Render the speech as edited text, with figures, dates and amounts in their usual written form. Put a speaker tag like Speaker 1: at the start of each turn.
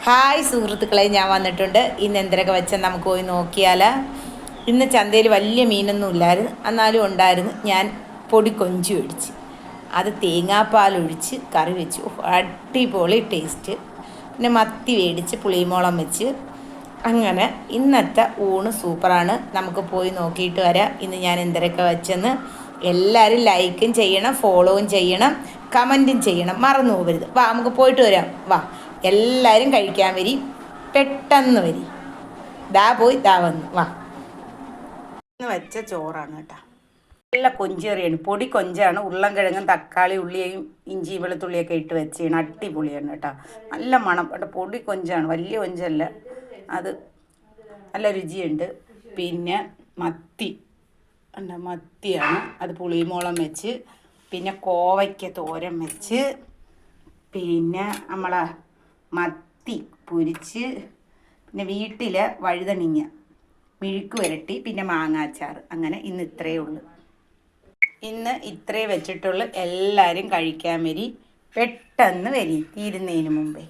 Speaker 1: Hi സുഹൃത്തുക്കളെ, ഞാൻ വന്നിട്ടുണ്ട്. ഇന്ന് എന്തൊക്കെ വെച്ചാൽ നമുക്ക് പോയി നോക്കിയാൽ. ഇന്ന് ചന്തയിൽ വലിയ മീനൊന്നും ഇല്ലായിരുന്നു, എന്നാലും ഉണ്ടായിരുന്നു. ഞാൻ പൊടി കൊഞ്ച് മേടിച്ച് അത് തേങ്ങാപ്പാലൊഴിച്ച് കറി വെച്ചു. അടിപൊളി ടേസ്റ്റ്. പിന്നെ മത്തി മേടിച്ച് പുളിമോളം വെച്ച്. അങ്ങനെ ഇന്നത്തെ ഊണ് സൂപ്പറാണ്. നമുക്ക് പോയി നോക്കിയിട്ട് വരാം ഇന്ന് ഞാൻ എന്തൊക്കെ വെച്ചെന്ന്. എല്ലാവരും ലൈക്കും ചെയ്യണം, ഫോളോവും ചെയ്യണം, കമൻറ്റും ചെയ്യണം, മറന്നു പോകരുത്. വാ നമുക്ക് പോയിട്ട് വരാം. വാ എല്ലാവരും കഴിക്കാൻ വരി, പെട്ടെന്ന് വരി. ദാ പോയി ദാ വന്നു. വാ. ഇന്ന് വെച്ച ചോറാണ് കേട്ടോ. നല്ല കൊഞ്ചേറിയാണ്, പൊടി കൊഞ്ചാണ്. ഉരുളൻകിഴങ്ങും തക്കാളി ഉള്ളിയും ഇഞ്ചി വെളുത്തുള്ളിയൊക്കെ ഇട്ട് വെച്ചാണ്. അടിപൊളിയാണ് കേട്ടോ. നല്ല മണം കേട്ടോ. പൊടി കൊഞ്ചാണ്, വലിയ കൊഞ്ചല്ല. അത് നല്ല രുചിയുണ്ട്. പിന്നെ മത്തിയാണ്, അത് പുളിമോളം വെച്ച്. പിന്നെ കോവയ്ക്ക തോരൻ വെച്ച്. പിന്നെ നമ്മളെ മത്തി പൊരിച്ച്. പിന്നെ വീട്ടിലെ വഴുതനങ്ങ മെഴുക്ക് പുരട്ടി. പിന്നെ മാങ്ങാച്ചാർ. അങ്ങനെ ഇന്ന് ഇത്രയേ ഉള്ളൂ. ഇന്ന് ഇത്രയേ വെച്ചിട്ടുള്ളൂ. എല്ലാവരും കഴിക്കാൻ വരി, പെട്ടെന്ന് വരി, തീരുന്നതിന് മുമ്പേ.